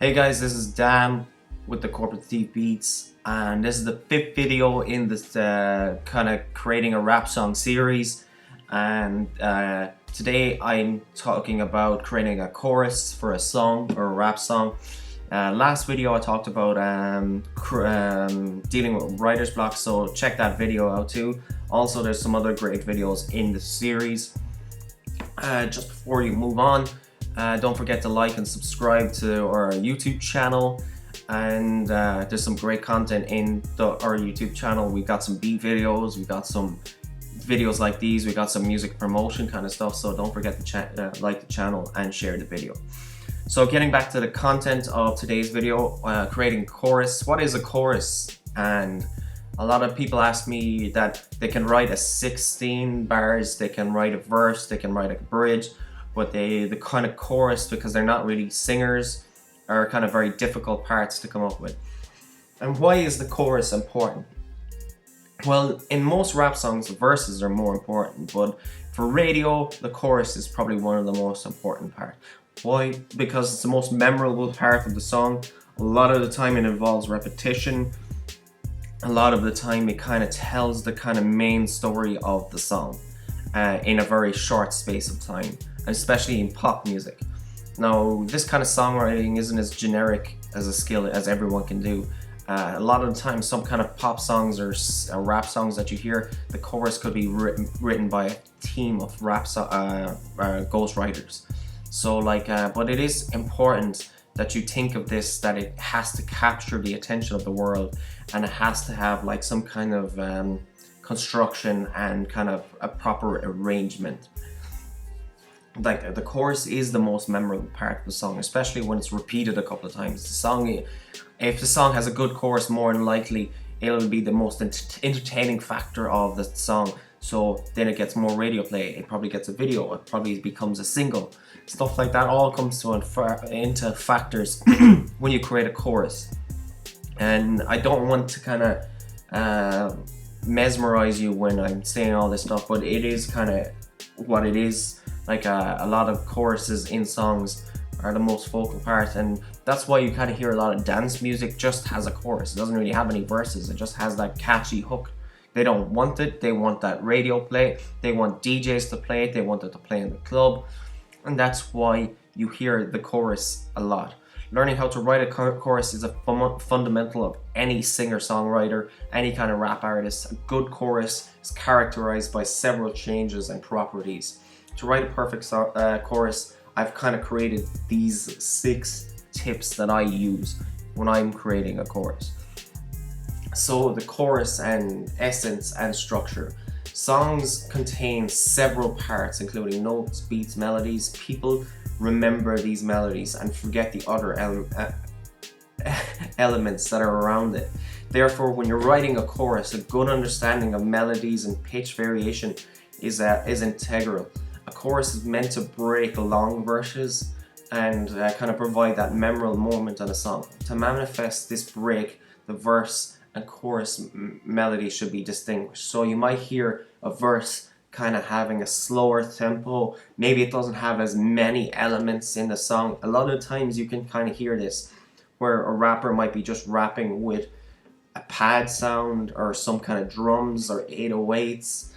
Hey guys, this is Dan with the Corporate Steve Beats, and this is the fifth video in this kind of creating a rap song series. And today I'm talking about creating a chorus for a song or a rap song. Last video I talked about dealing with writer's block, so check that video out too. Also, there's some other great videos in the series. Just before you move on, don't forget to like and subscribe to our YouTube channel, and there's some great content in our YouTube channel. We got some beat videos, we got some videos like these, we got some music promotion kind of stuff, so don't forget to like the channel and share the video. So getting back to the content of today's video, creating chorus. What is a chorus? And a lot of people ask me that they can write a 16 bars, they can write a verse, they can write a bridge, but the kind of chorus, because they're not really singers, are kind of very difficult parts to come up with. And why is the chorus important? Well, in most rap songs, the verses are more important, but for radio, the chorus is probably one of the most important parts. Why? Because it's the most memorable part of the song. A lot of the time it involves repetition. A lot of the time it kind of tells the kind of main story of the song in a very short space of time, and especially in pop music. Now, this kind of songwriting isn't as generic as a skill as everyone can do. A lot of the time, some kind of pop songs or rap songs that you hear, the chorus could be written by a team of ghostwriters. So but it is important that you think of this, that it has to capture the attention of the world, and it has to have like some kind of construction and kind of a proper arrangement. Like the chorus is the most memorable part of the song, especially when it's repeated a couple of times. If the song has a good chorus, more than likely it'll be the most entertaining factor of the song. So then it gets more radio play, it probably gets a video, it probably becomes a single. Stuff like that all comes into factors when you create a chorus. And I don't want to kind of mesmerize you when I'm saying all this stuff, but it is kind of what it is. Like a lot of choruses in songs are the most focal part, and that's why you kind of hear a lot of dance music just has a chorus. It doesn't really have any verses, it just has that catchy hook. They don't want it, they want that radio play, they want DJs to play it, they want it to play in the club, and that's why you hear the chorus a lot. Learning how to write a chorus is a fundamental of any singer-songwriter, any kind of rap artist. A good chorus is characterized by several changes and properties. To write a perfect chorus, I've kind of created these 6 tips that I use when I'm creating a chorus. So the chorus and essence and structure. Songs contain several parts, including notes, beats, melodies. People remember these melodies and forget the other elements that are around it. Therefore, when you're writing a chorus, a good understanding of melodies and pitch variation is integral. A chorus is meant to break long verses and kind of provide that memorable moment in a song. To manifest this break, the verse and chorus melody should be distinguished. So you might hear a verse kind of having a slower tempo. Maybe it doesn't have as many elements in the song. A lot of times you can kind of hear this, where a rapper might be just rapping with a pad sound or some kind of drums or 808s,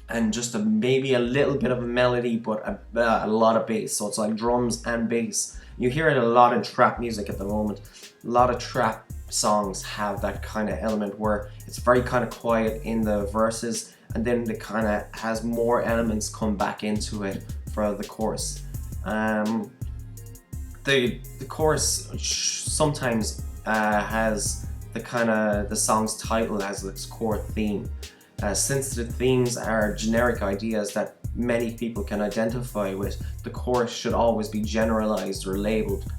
and just maybe a little bit of a melody, but a lot of bass. So it's like drums and bass. You hear it a lot in trap music at the moment. A lot of trap songs have that kind of element where it's very kind of quiet in the verses, and then it kind of has more elements come back into it for the chorus. The chorus sometimes has the song's title as its core theme. Since the themes are generic ideas that many people can identify with, the chorus should always be generalized or labeled.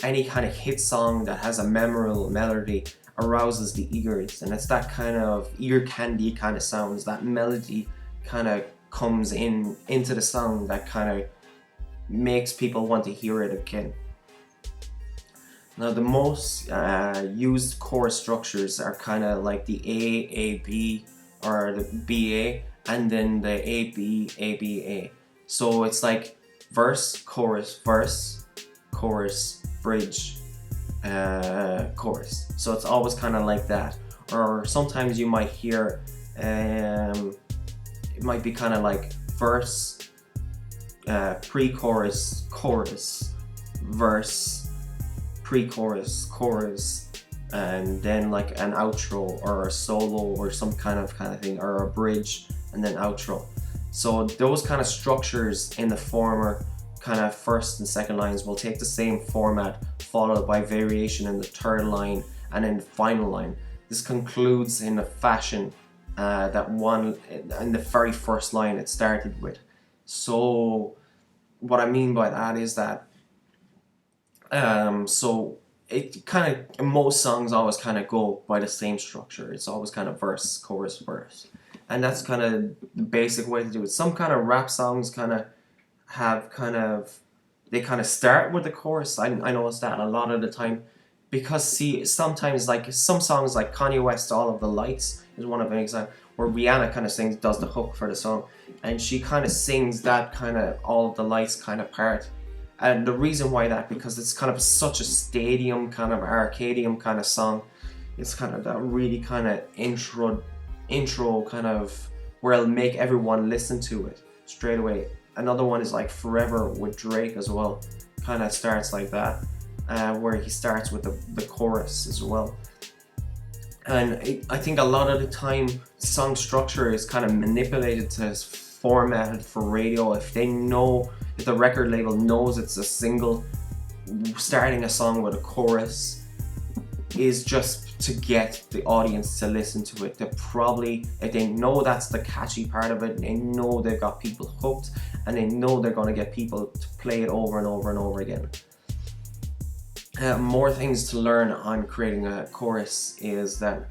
Any kind of hit song that has a memorable melody arouses the ears, and it's that kind of ear candy kind of sounds. That melody kind of comes into the song that kind of makes people want to hear it again. Now, the most used chorus structures are kind of like the A-B, or the BA, and then the AB. So it's like verse, chorus, bridge, chorus. So it's always kind of like that. Or sometimes you might hear, it might be kind of like verse, pre-chorus, chorus, verse, pre-chorus, chorus, and then like an outro or a solo or some kind of thing, or a bridge and then outro. So those kind of structures in the former kind of first and second lines will take the same format, followed by variation in the third line and then the final line. This concludes in the fashion that one in the very first line it started with. So what I mean by that is that so it kind of, most songs always kind of go by the same structure. It's always kind of verse, chorus, verse, and that's kind of the basic way to do it. Some kind of rap songs kind of have they kind of start with the chorus. I noticed that a lot of the time, because see, sometimes like some songs like Kanye West, All of the Lights is one of an example, where Rihanna kind of does the hook for the song, and she kind of sings that kind of All of the Lights kind of part. And the reason why that, because it's kind of such a stadium kind of arcadium kind of song. It's kind of that really kind of intro kind of where it'll make everyone listen to it straight away. Another one is like Forever with Drake as well. Kind of starts like that, where he starts with the chorus as well. And I think a lot of the time song structure is kind of manipulated to formatted for radio. If the record label knows it's a single, starting a song with a chorus is just to get the audience to listen to it. If they know that's the catchy part of it, they know they've got people hooked, and they know they're going to get people to play it over and over and over again. More things to learn on creating a chorus is that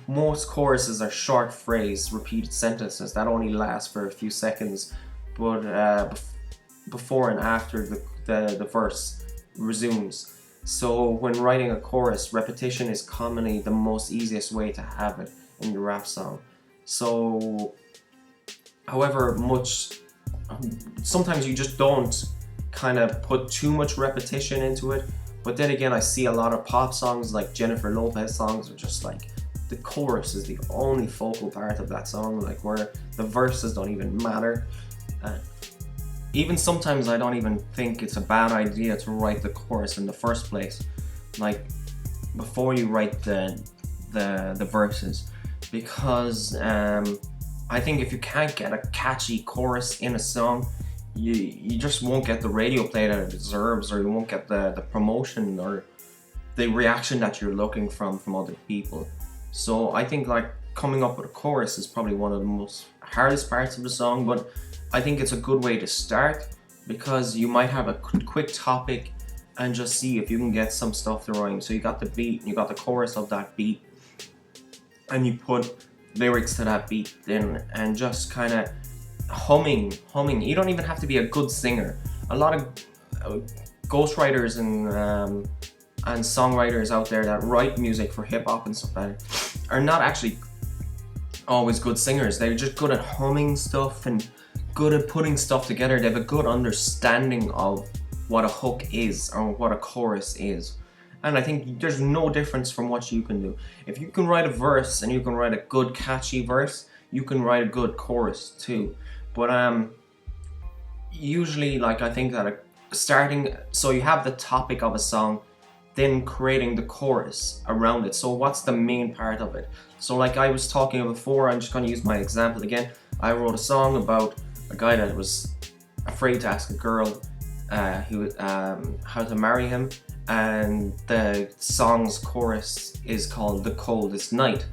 most choruses are short phrase, repeated sentences that only last for a few seconds, but before and after the verse resumes. So when writing a chorus, repetition is commonly the most easiest way to have it in your rap song. So, however, sometimes you just don't kind of put too much repetition into it. But then again, I see a lot of pop songs like Jennifer Lopez songs are just like the chorus is the only focal part of that song, like where the verses don't even matter. Even sometimes I don't even think it's a bad idea to write the chorus in the first place, like before you write the verses, because I think if you can't get a catchy chorus in a song, you just won't get the radio play that it deserves, or you won't get the promotion or the reaction that you're looking from other people. So I think like coming up with a chorus is probably one of the most hardest parts of the song, but I think it's a good way to start, because you might have a quick topic and just see if you can get some stuff to rhyme. So you got the beat, you got the chorus of that beat, and you put lyrics to that beat then, and just kind of humming. You don't even have to be a good singer. A lot of ghostwriters and songwriters out there that write music for hip hop and stuff like that are not actually always good singers. They're just good at humming stuff and good at putting stuff together. They have a good understanding of what a hook is or what a chorus is. And I think there's no difference from what you can do. If you can write a verse and you can write a good catchy verse, you can write a good chorus too. But usually, like, I think that so you have the topic of a song, then creating the chorus around it. So what's the main part of it? So like I was talking before, I'm just going to use my example again. I wrote a song about a guy that was afraid to ask a girl how to marry him, and the song's chorus is called The Coldest Night,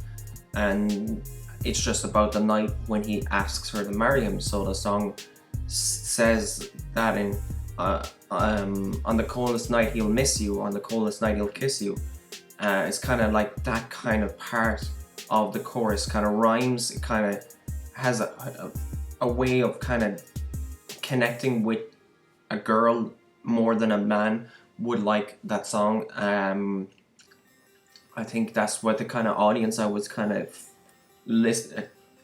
and it's just about the night when he asks her to marry him. So the song says that on the coldest night he'll miss you, on the coldest night he'll kiss you. It's kind of like that kind of part of the chorus kind of rhymes. It kind of has a way of kind of connecting with a girl more than a man would like that song. I think that's what the kind of audience I was kind of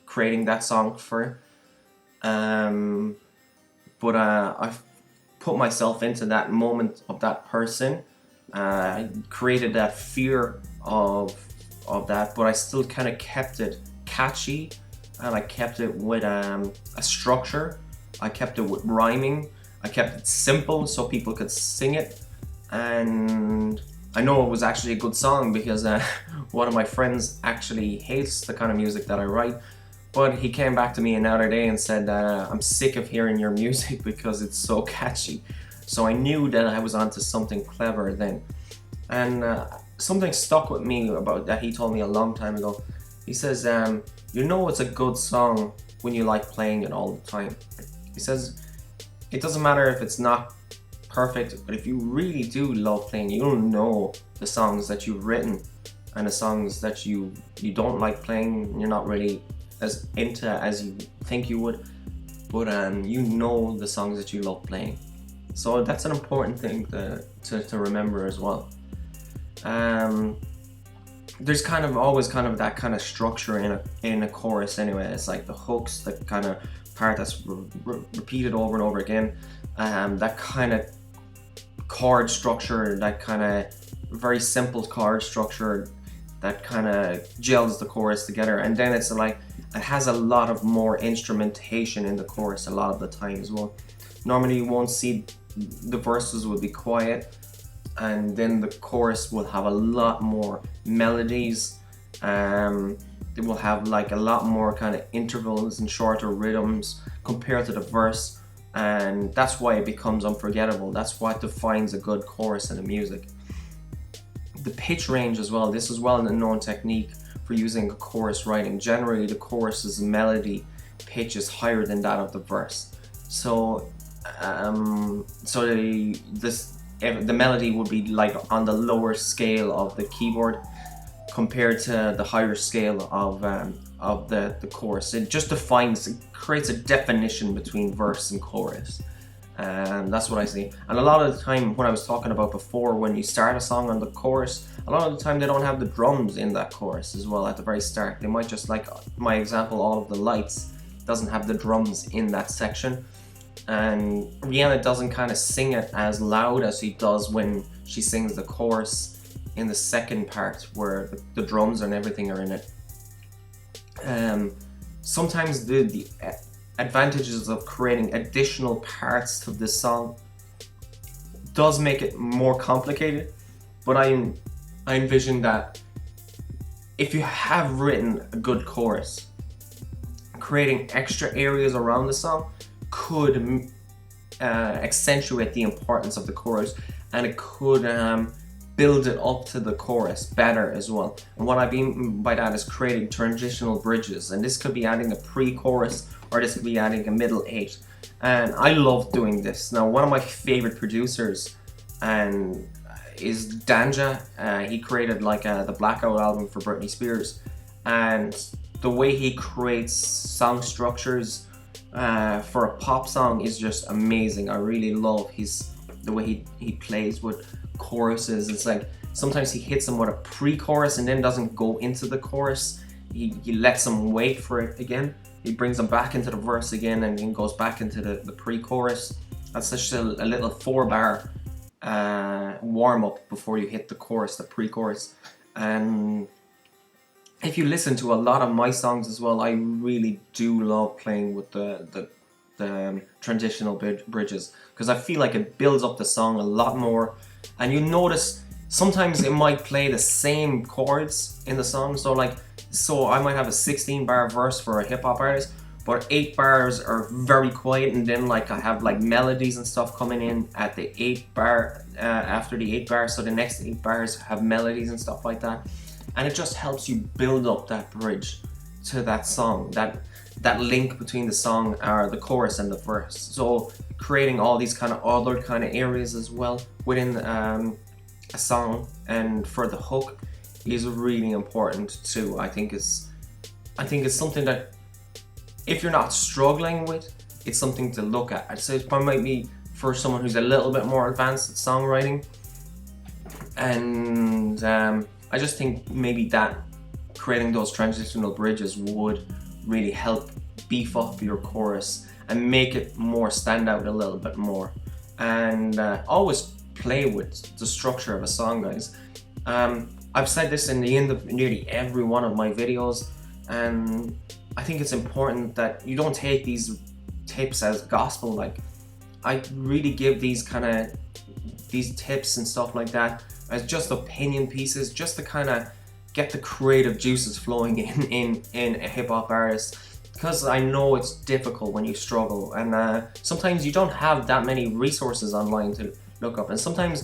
creating that song for. But I've put myself into that moment of that person, created that fear of that, but I still kind of kept it catchy, and I kept it with a structure. I kept it with rhyming. I kept it simple so people could sing it, and I know it was actually a good song because one of my friends actually hates the kind of music that I write, but he came back to me another day and said that I'm sick of hearing your music because it's so catchy. So I knew that I was onto something clever then. And something stuck with me about that he told me a long time ago. He says, you know it's a good song when you like playing it all the time. He says, it doesn't matter if it's not perfect, but if you really do love playing, you'll know the songs that you've written and the songs that you don't like playing, you're not really as into as you think you would, but you know the songs that you love playing. So that's an important thing to remember as well. There's kind of always kind of that kind of structure in a chorus anyway. It's like the hooks, the kind of part that's repeated over and over again, that kind of chord structure, that kind of very simple chord structure that kind of gels the chorus together. And then it's like it has a lot of more instrumentation in the chorus a lot of the time as well. Normally you won't see, the verses will be quiet, and then the chorus will have a lot more melodies. It will have like a lot more kind of intervals and shorter rhythms compared to the verse, and that's why it becomes unforgettable. That's what defines a good chorus in the music. The pitch range as well. This is well known technique for using a chorus writing. Generally the chorus's melody pitch is higher than that of the verse. So the melody would be like on the lower scale of the keyboard compared to the higher scale of the chorus. It just creates a definition between verse and chorus. That's what I see. And a lot of the time, when I was talking about before, when you start a song on the chorus, a lot of the time they don't have the drums in that chorus as well at the very start. They might just, like my example, All of the Lights doesn't have the drums in that section. And Rihanna doesn't kind of sing it as loud as she does when she sings the chorus in the second part where the drums and everything are in it. Sometimes the advantages of creating additional parts to this song does make it more complicated, but I envision that if you have written a good chorus, creating extra areas around the song could accentuate the importance of the chorus, and it could build it up to the chorus better as well. And what I mean by that is creating transitional bridges, and this could be adding a pre-chorus or this could be adding a middle eight. And I love doing this. Now, one of my favorite producers is Danja. He created like the Blackout album for Britney Spears, and the way he creates song structures for a pop song is just amazing. I really love the way he plays with choruses. It's like sometimes he hits them with a pre-chorus and then doesn't go into the chorus. He lets them wait for it again. He brings them back into the verse again and then goes back into the pre-chorus. That's just a little 4-bar warm-up before you hit the chorus, the pre-chorus. And if you listen to a lot of my songs as well, I really do love playing with the transitional bridges, because I feel like it builds up the song a lot more. And you notice sometimes it might play the same chords in the song. So I might have a 16-bar verse for a hip-hop artist, but 8 bars are very quiet, and then like I have like melodies and stuff coming in at the 8-bar after the 8 bars, so the next 8 bars have melodies and stuff like that. And it just helps you build up that bridge to that song, that link between the song or the chorus and the verse. So creating all these kind of other kind of areas as well within a song and for the hook is really important too. I think it's something that if you're not struggling with, it's something to look at. I'd say it might be for someone who's a little bit more advanced at songwriting. And I just think maybe that creating those transitional bridges would really help beef up your chorus and make it more stand out a little bit more. And always play with the structure of a song, guys. I've said this in the end of nearly every one of my videos, and I think it's important that you don't take these tips as gospel. Like, I really give these tips and stuff like that as just opinion pieces, just to kind of get the creative juices flowing in a hip-hop artist, because I know it's difficult when you struggle, and sometimes you don't have that many resources online to look up, and sometimes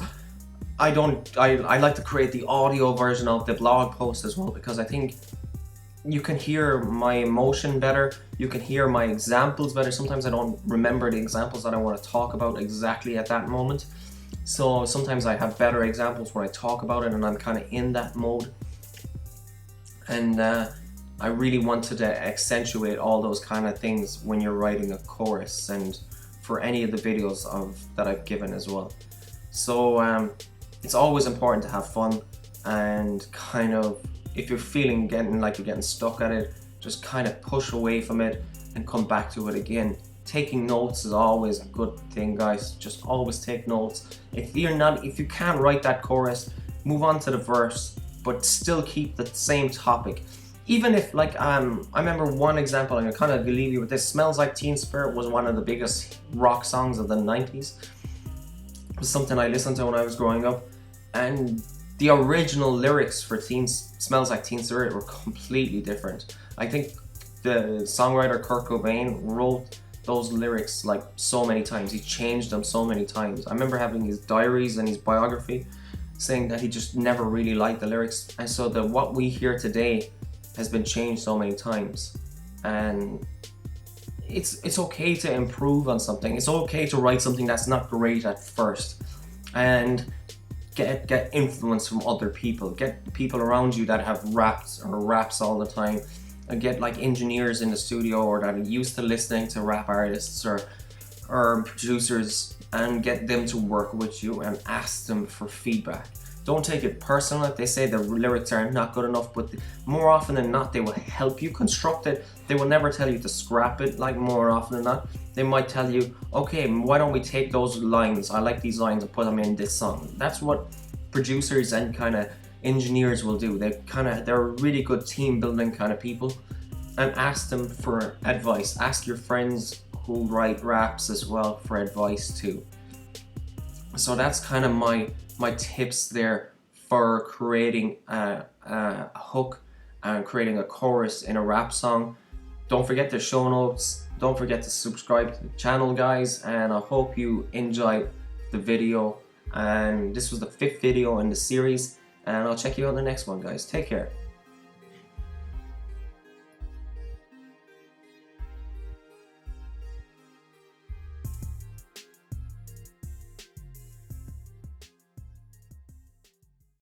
I like to create the audio version of the blog post as well, because I think you can hear my emotion better, you can hear my examples better. Sometimes I don't remember the examples that I want to talk about exactly at that moment, so sometimes I have better examples when I talk about it and I'm kind of in that mode. And I really wanted to accentuate all those kind of things when you're writing a chorus, and for any of the videos that I've given as well. So it's always important to have fun, and kind of, if you're feeling like you're getting stuck at it, just kind of push away from it and come back to it again. Taking notes is always a good thing, guys. Just always take notes. If you can't write that chorus, move on to the verse, but still keep the same topic. Even if, like, I remember one example, I'm gonna kind of leave you with this. Smells Like Teen Spirit was one of the biggest rock songs of the 90s. It was something I listened to when I was growing up, and the original lyrics for Smells Like Teen Spirit were completely different. I think the songwriter Kurt Cobain wrote those lyrics like so many times. He changed them so many times. I remember having his diaries and his biography saying that he just never really liked the lyrics, and so what we hear today has been changed so many times. And it's okay to improve on something. It's okay to write something that's not great at first, and get influence from other people. Get people around you that have raps all the time, and get like engineers in the studio or that are used to listening to rap artists or producers, and get them to work with you and ask them for feedback. Don't take it personal if they say the lyrics are not good enough, but more often than not, they will help you construct it. They will never tell you to scrap it. Like, more often than not, they might tell you, okay, why don't we take those lines, I like these lines, and put them in this song. That's what producers and kind of engineers will do. They're a really good team building kind of people, and ask them for advice. Ask your friends who write raps as well for advice too. So that's kind of my tips there for creating a hook and creating a chorus in a rap song. Don't forget the show notes. Don't forget to subscribe to the channel, guys, and I hope you enjoyed the video. And this was the 5th video in the series, and I'll check you out in the next one, guys. Take care.